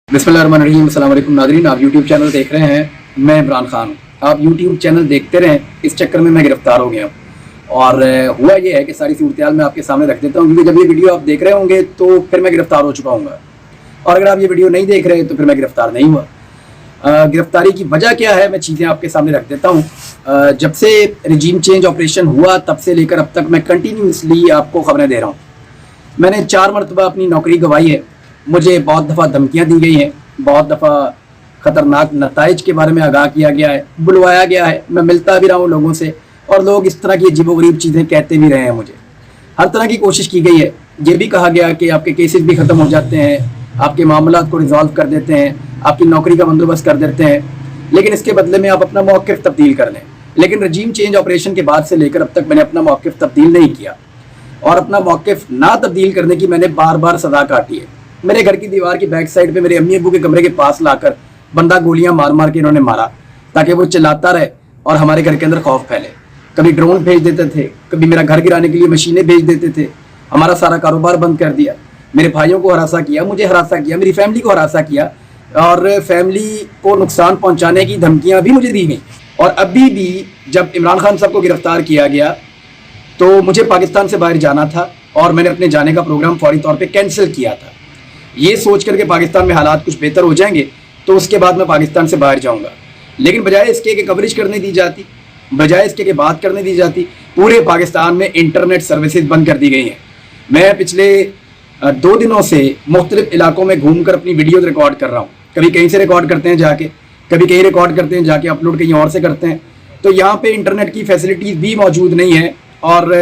बिस्मिल्लाहिर्रहमानिर्रहीम। अस्सलाम वालेकुम नाज़रीन, आप यूट्यूब चैनल देख रहे हैं। मैं इमरान खान हूँ। आप यूट्यूब चैनल देखते रहें, इस चक्कर में मैं गिरफ़्तार हो गया हूँ। और हुआ ये है कि सारी सूरत मैं आपके सामने रख देता हूँ, क्योंकि जब ये वीडियो आप देख रहे होंगे तो फिर मैं गिरफ़्तार हो चुका हूँ, और अगर आप ये वीडियो नहीं देख रहे तो फिर मैं गिरफ़्तार नहीं हुआ। गिरफ़्तारी की वजह क्या है, मैं चीज़ें आपके सामने रख देता हूँ। जब से रजीम चेंज ऑपरेशन हुआ तब से लेकर अब तक मैं कंटिन्यूसली आपको ख़बरें दे रहा हूँ। मैंने 4 मरतबा अपनी नौकरी गंवाई है। मुझे बहुत दफ़ा धमकियाँ दी गई हैं, बहुत दफ़ा ख़तरनाक नताइज के बारे में आगाह किया गया है, बुलवाया गया है। मैं मिलता भी रहा हूँ लोगों से, और लोग इस तरह की अजीबोगरीब चीज़ें कहते भी रहे हैं। मुझे हर तरह की कोशिश की गई है। ये भी कहा गया कि आपके केसेस भी ख़त्म हो जाते हैं, आपके मामलात को रिजॉल्व कर देते हैं, आपकी नौकरी का बंदोबस्त कर देते हैं, लेकिन इसके बदले में आप अपना मौक़िफ़ तब्दील कर लें। लेकिन रजीम चेंज ऑपरेशन के बाद से लेकर अब तक मैंने अपना मौक़िफ़ तब्दील नहीं किया, और अपना मौक़िफ़ ना तब्दील करने की मैंने बार बार सज़ा काटी है। मेरे घर की दीवार की बैक साइड पे मेरे अम्मी अब्बू के कमरे के पास लाकर बंदा गोलियां मार मार के इन्होंने मारा, ताकि वो चिल्लाता रहे और हमारे घर के अंदर खौफ फैले। कभी ड्रोन भेज देते थे, कभी मेरा घर गिराने के लिए मशीनें भेज देते थे, हमारा सारा कारोबार बंद कर दिया, मेरे भाइयों को हरासा किया, मुझे हरासा किया, मेरी फैमिली को हरासा किया, और फैमिली को नुकसान पहुँचाने की धमकियाँ भी मुझे दी गई। और अभी भी जब इमरान खान साहब को गिरफ़्तार किया गया तो मुझे पाकिस्तान से बाहर जाना था, और मैंने अपने जाने का प्रोग्राम फौरी तौर पे कैंसिल किया था, ये सोच करके पाकिस्तान में हालात कुछ बेहतर हो जाएंगे तो उसके बाद मैं पाकिस्तान से बाहर जाऊंगा। लेकिन बजाय इसके कि कवरेज करने दी जाती, बजाय इसके कि बात करने दी जाती, पूरे पाकिस्तान में इंटरनेट सर्विसेज बंद कर दी गई हैं। मैं पिछले 2 दिनों से मुख्तलिफ इलाकों में घूम कर अपनी वीडियोज़ रिकॉर्ड कर रहा हूँ। कभी कहीं से रिकॉर्ड करते हैं जाके, कभी कहीं रिकॉर्ड करते हैं जाके, अपलोड कहीं और से करते हैं। तो यहाँ पर इंटरनेट की फैसिलिटीज़ भी मौजूद नहीं है, और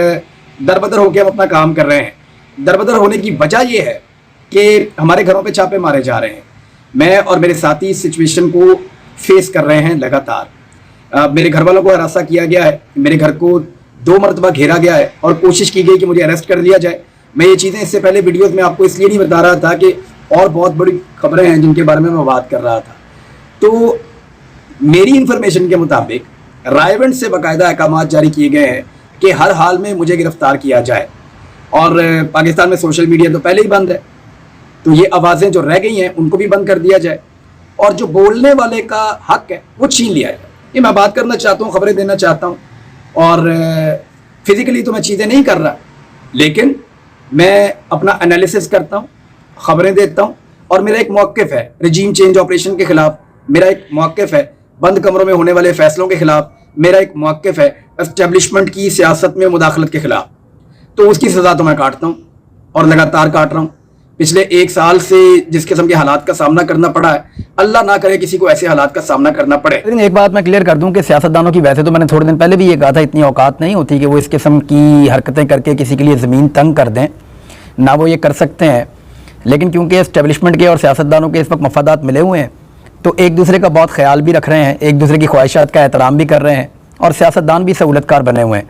दरबदर होकर हम अपना काम कर रहे हैं। दरबदर होने की वजह यह है कि हमारे घरों पे छापे मारे जा रहे हैं। मैं और मेरे साथी इस सिचुएशन को फेस कर रहे हैं लगातार। मेरे घर वालों को हरासा किया गया है, मेरे घर को 2 मरतबा घेरा गया है, और कोशिश की गई कि मुझे अरेस्ट कर लिया जाए। मैं ये चीज़ें इससे पहले वीडियोस में आपको इसलिए नहीं बता रहा था कि और बहुत बड़ी खबरें हैं जिनके बारे में मैं बात कर रहा था। तो मेरी इन्फॉर्मेशन के मुताबिक रायवंड से बाकायदा अहकाम जारी किए गए हैं कि हर हाल में मुझे गिरफ़्तार किया जाए। और पाकिस्तान में सोशल मीडिया तो पहले ही बंद है, तो ये आवाज़ें जो रह गई हैं उनको भी बंद कर दिया जाए, और जो बोलने वाले का हक है वो छीन लिया जाए। ये मैं बात करना चाहता हूँ, खबरें देना चाहता हूँ, और फिज़िकली तो मैं चीज़ें नहीं कर रहा, लेकिन मैं अपना एनालिसिस करता हूँ, खबरें देता हूँ। और मेरा एक मौक़िफ़ है रजीम चेंज ऑपरेशन के ख़िलाफ़, मेरा एक मौक़िफ़ है बंद कमरों में होने वाले फ़ैसलों के ख़िलाफ़, मेरा एक मौक़िफ़ है एस्टेब्लिशमेंट की सियासत में मुदाखलत के ख़िलाफ़। तो उसकी सज़ा तो मैं काटता हूँ, और लगातार काट रहा हूँ। पिछले 1 साल से जिस किस्म के हालात का सामना करना पड़ा है, अल्लाह ना करे किसी को ऐसे हालात का सामना करना पड़े। लेकिन एक बात मैं क्लियर कर दूं कि सियासतदानों की, वैसे तो मैंने थोड़े दिन पहले भी ये कहा था, इतनी औकात नहीं होती कि वो इस किस्म की हरकतें करके किसी के लिए ज़मीन तंग कर दें, ना वो ये कर सकते हैं। लेकिन क्योंकि एस्टेब्लिशमेंट के और सियासतदानों के इस वक्त मफादात मिले हुए हैं, तो एक दूसरे का बहुत ख्याल भी रख रहे हैं, एक दूसरे की ख्वाहिशात का एहतराम भी कर रहे हैं, और सियासतदान भी सहूलतकार बने हुए हैं।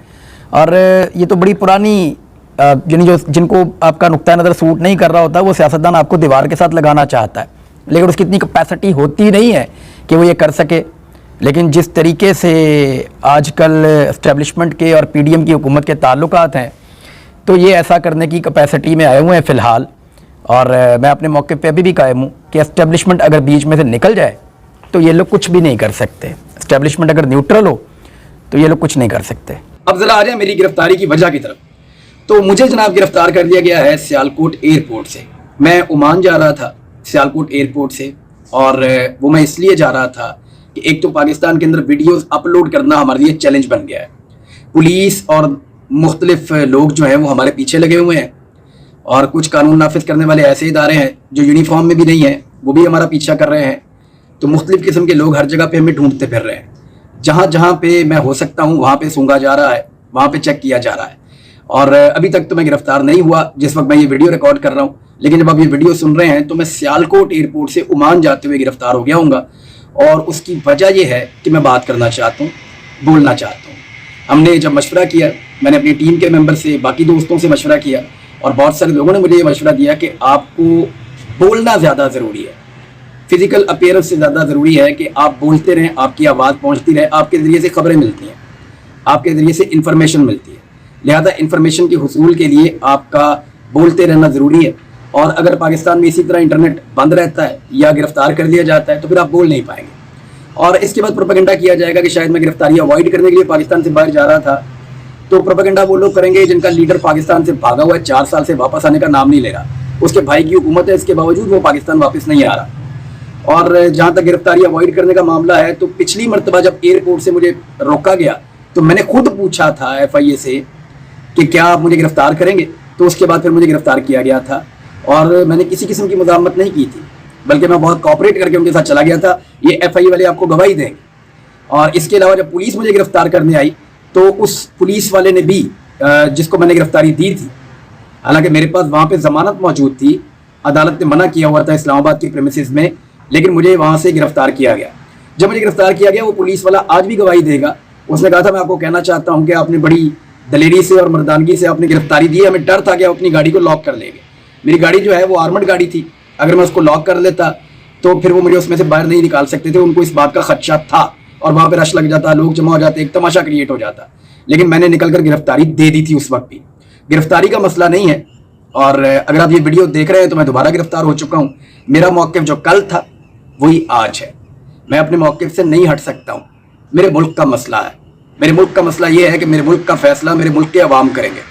और ये तो बड़ी पुरानी यानी जो जिनको आपका नुक्ता नज़र सूट नहीं कर रहा होता, वो सियासतदान आपको दीवार के साथ लगाना चाहता है, लेकिन उसकी इतनी कैपेसिटी होती नहीं है कि वो ये कर सके। लेकिन जिस तरीके से आजकल एस्टेब्लिशमेंट के और पीडीएम की हुकूमत के ताल्लुकात हैं, तो ये ऐसा करने की कैपेसिटी में आए हुए हैं फ़िलहाल। और मैं अपने मौके पे अभी भी कायम हूँ कि एस्टेब्लिशमेंट अगर बीच में से निकल जाए तो ये लोग कुछ भी नहीं कर सकते। एस्टेब्लिशमेंट अगर न्यूट्रल हो तो ये लोग कुछ नहीं कर सकते। अब ज़रा आ जाए मेरी गिरफ़्तारी की वजह की तरफ। तो मुझे जनाब गिरफ़्तार कर लिया गया है सियालकोट एयरपोर्ट से। मैं ओमान जा रहा था सियालकोट एयरपोर्ट से, और वो मैं इसलिए जा रहा था कि एक तो पाकिस्तान के अंदर वीडियोस अपलोड करना हमारे लिए चैलेंज बन गया है। पुलिस और मुख्तलिफ लोग जो हैं वो हमारे पीछे लगे हुए हैं, और कुछ कानून नाफिज करने वाले ऐसे इदारे हैं जो यूनिफॉर्म में भी नहीं हैं, वो भी हमारा पीछा कर रहे हैं। तो मुख्तलिफ किस्म के लोग हर जगह पे हमें ढूंढते फिर रहे हैं। जहाँ जहाँ पे मैं हो सकता हूँ वहाँ पे सूंघा जा रहा है, वहाँ पे चेक किया जा रहा है। और अभी तक तो मैं गिरफ़्तार नहीं हुआ जिस वक्त मैं ये वीडियो रिकॉर्ड कर रहा हूँ, लेकिन जब आप ये वीडियो सुन रहे हैं तो मैं सियालकोट एयरपोर्ट से ओमान जाते हुए गिरफ़्तार हो गया हूँगा। और उसकी वजह यह है कि मैं बात करना चाहता हूँ, बोलना चाहता हूँ। हमने जब मशवरा किया, मैंने अपनी टीम के मेंबर से, बाकी दोस्तों से मशवरा किया, और बहुत सारे लोगों ने मुझे ये मशवरा दिया कि आपको बोलना ज़्यादा ज़रूरी है, फ़िज़िकल अपीयरेंस से ज़्यादा ज़रूरी है कि आप बोलते रहें, आपकी आवाज़ पहुँचती रहे, आपके ज़रिए से खबरें मिलती हैं, आपके ज़रिए से इंफॉर्मेशन मिलती है। लिहाजा इंफॉर्मेशन के हुसूल के लिए आपका बोलते रहना ज़रूरी है। اور اگر پاکستان میں اسی طرح انٹرنیٹ بند رہتا ہے یا گرفتار کر دیا جاتا ہے تو پھر آپ بول نہیں پائیں گے. اور اس کے بعد پروپیگنڈا کیا جائے گا کہ شاید میں گرفتاری اوائڈ کرنے کے لیے پاکستان سے باہر جا رہا تھا. تو پروپیگنڈا وہ لوگ کریں گے جن کا لیڈر پاکستان سے بھاگا ہوا ہے, 4 سال سے واپس آنے کا نام نہیں لے رہا. اس کے بھائی کی حکومت ہے, اس کے باوجود وہ پاکستان واپس نہیں آ رہا. اور جہاں تک گرفتاری اوائڈ کرنے کا معاملہ ہے تو پچھلی مرتبہ جب ایئرپورٹ سے مجھے روکا گیا تو میں نے خود پوچھا تھا FIA سے کہ کیا آپ مجھے گرفتار کریں گے, تو اس کے بعد پھر مجھے گرفتار کیا گیا تھا. اور میں نے کسی قسم کی مزاحمت نہیں کی تھی, بلکہ میں بہت کوآپریٹ کر کے ان کے ساتھ چلا گیا تھا. یہ FIA والے آپ کو گواہی دیں گے. اور اس کے علاوہ جب پولیس مجھے گرفتار کرنے آئی تو اس پولیس والے نے بھی جس کو میں نے گرفتاری دی تھی, حالانکہ میرے پاس وہاں پہ ضمانت موجود تھی, عدالت نے منع کیا ہوا تھا اسلام آباد کی پریمیسز میں, لیکن مجھے وہاں سے گرفتار کیا گیا. جب مجھے گرفتار کیا گیا وہ پولیس والا آج بھی گواہی دے گا. اس نے کہا تھا میں آپ کو کہنا چاہتا ہوں کہ آپ نے بڑی دلیری سے اور مردانگی سے آپ نے گرفتاری دی ہے, ہمیں ڈر تھا کہ آپ اپنی گاڑی کو لاک کر لیں گے. میری گاڑی جو ہے وہ آرمڈ گاڑی تھی, اگر میں اس کو لاک کر لیتا تو پھر وہ مجھے اس میں سے باہر نہیں نکال سکتے تھے. ان کو اس بات کا خدشہ تھا اور وہاں پہ رش لگ جاتا, لوگ جمع ہو جاتے, ایک تماشا کریٹ ہو جاتا. لیکن میں نے نکل کر گرفتاری دے دی تھی اس وقت بھی. گرفتاری کا مسئلہ نہیں ہے. اور اگر آپ یہ ویڈیو دیکھ رہے ہیں تو میں دوبارہ گرفتار ہو چکا ہوں. میرا موقف جو کل تھا وہی آج ہے. میں اپنے موقف سے نہیں ہٹ سکتا ہوں. میرے ملک کا مسئلہ ہے. میرے ملک کا مسئلہ یہ ہے کہ میرے ملک کا فیصلہ میرے ملک کے عوام کریں گے.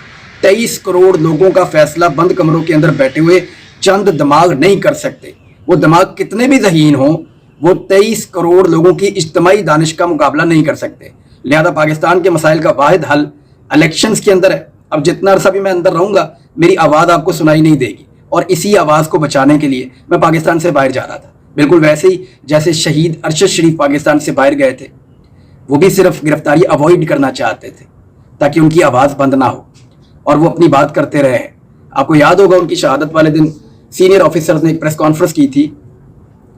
23 کروڑ لوگوں کا فیصلہ بند کمروں کے اندر بیٹھے ہوئے چند دماغ نہیں کر سکتے. وہ دماغ کتنے بھی ذہین ہوں, وہ 23 کروڑ لوگوں کی اجتماعی دانش کا مقابلہ نہیں کر سکتے. لہذا پاکستان کے مسائل کا واحد حل الیکشنز کے اندر ہے. اب جتنا عرصہ بھی میں اندر رہوں گا میری آواز آپ کو سنائی نہیں دے گی, اور اسی آواز کو بچانے کے لیے میں پاکستان سے باہر جا رہا تھا. بالکل ویسے ہی جیسے شہید ارشد شریف پاکستان سے باہر گئے تھے, وہ بھی صرف گرفتاری اوائڈ کرنا چاہتے تھے تاکہ ان کی آواز بند نہ ہو اور وہ اپنی بات کرتے رہے. آپ کو یاد ہوگا ان کی شہادت والے دن سینئر آفیسرز نے ایک پریس کانفرنس کی تھی,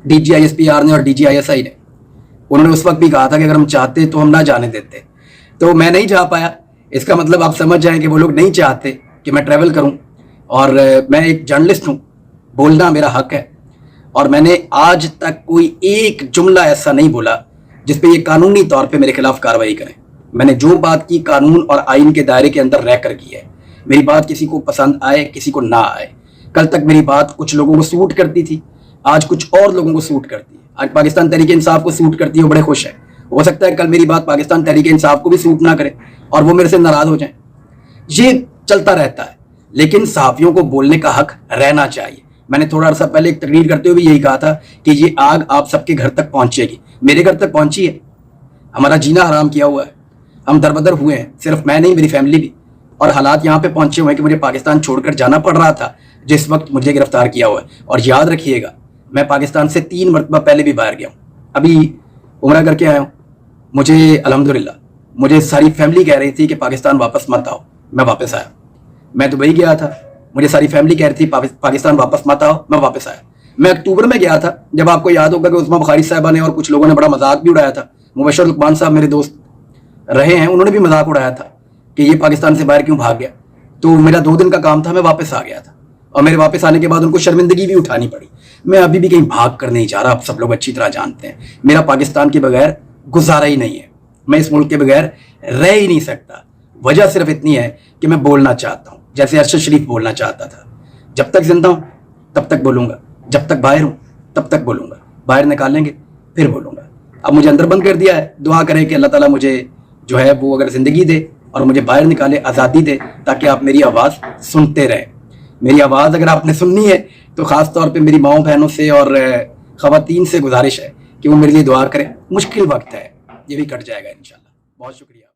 DG ISPR نے اور DG ISI نے. انہوں نے اس وقت بھی کہا تھا کہ اگر ہم چاہتے تو ہم نہ جانے دیتے. تو میں نہیں جا پایا. اس کا مطلب آپ سمجھ جائیں کہ وہ لوگ نہیں چاہتے کہ میں ٹریول کروں. اور میں ایک جرنلسٹ ہوں, بولنا میرا حق ہے. اور میں نے آج تک کوئی ایک جملہ ایسا نہیں بولا جس پہ یہ قانونی طور پہ میرے خلاف کارروائی کریں. میں نے جو بات کی قانون اور آئین کے دائرے کے اندر رہ کر کی ہے. میری بات کسی کو پسند آئے کسی کو نہ آئے. کل تک میری بات کچھ لوگوں کو سوٹ کرتی تھی, آج کچھ اور لوگوں کو سوٹ کرتی ہے. آج پاکستان تحریک انصاف کو سوٹ کرتی ہے, وہ بڑے خوش ہیں. ہو سکتا ہے کل میری بات پاکستان تحریک انصاف کو بھی سوٹ نہ کرے اور وہ میرے سے ناراض ہو جائیں. یہ چلتا رہتا ہے, لیکن صحافیوں کو بولنے کا حق رہنا چاہیے. میں نے تھوڑا عرصہ پہلے ایک تقریر کرتے ہوئے بھی یہی کہا تھا کہ یہ آگ آپ سب کے گھر تک پہنچے گی. میرے گھر تک پہنچی ہے. ہمارا جینا حرام کیا ہوا ہے, ہم دربدر ہوئے ہیں, صرف میں نہیں میری فیملی بھی. اور حالات یہاں پہ پہنچے ہوئے ہیں کہ مجھے پاکستان چھوڑ کر جانا پڑ رہا تھا جس وقت مجھے گرفتار کیا ہوا ہے. اور یاد رکھیے گا میں پاکستان سے 3 مرتبہ پہلے بھی باہر گیا ہوں. ابھی عمرہ کر کے آیا ہوں. مجھے الحمدللہ مجھے ساری فیملی کہہ رہی تھی کہ پاکستان واپس مت آؤ. میں واپس آیا. میں دبئی گیا تھا, مجھے ساری فیملی کہہ رہی تھی پاکستان واپس مت آؤ. میں واپس آیا. میں اکتوبر میں گیا تھا, جب آپ کو یاد ہوگا کہ عثمان بخاری صاحبہ نے اور کچھ لوگوں نے بڑا مذاق بھی اڑایا تھا. مبشر لقمان صاحب میرے دوست رہے ہیں, انہوں نے بھی مذاق اڑایا تھا کہ یہ پاکستان سے باہر کیوں بھاگ گیا. تو میرا 2 دن کا کام تھا, میں واپس آ گیا تھا. اور میرے واپس آنے کے بعد ان کو شرمندگی بھی اٹھانی پڑی. میں ابھی بھی کہیں بھاگ کر نہیں جا رہا, آپ سب لوگ اچھی طرح جانتے ہیں. میرا پاکستان کے بغیر گزارا ہی نہیں ہے. میں اس ملک کے بغیر رہ ہی نہیں سکتا. وجہ صرف اتنی ہے کہ میں بولنا چاہتا ہوں جیسے ارشد شریف بولنا چاہتا تھا. جب تک زندہ ہوں تب تک بولوں گا, جب تک باہر ہوں تب تک بولوں گا. باہر نکالیں گے پھر بولوں گا. اب مجھے اندر بند کر دیا ہے. دعا کریں کہ اللہ تعالیٰ مجھے جو ہے وہ اگر زندگی دے اور مجھے باہر نکالے, آزادی دے, تاکہ آپ میری آواز سنتے رہیں. میری آواز اگر آپ نے سننی ہے تو خاص طور پہ میری ماؤں بہنوں سے اور خواتین سے گزارش ہے کہ وہ میرے لیے دعا کریں. مشکل وقت ہے, یہ بھی کٹ جائے گا انشاءاللہ. بہت شکریہ.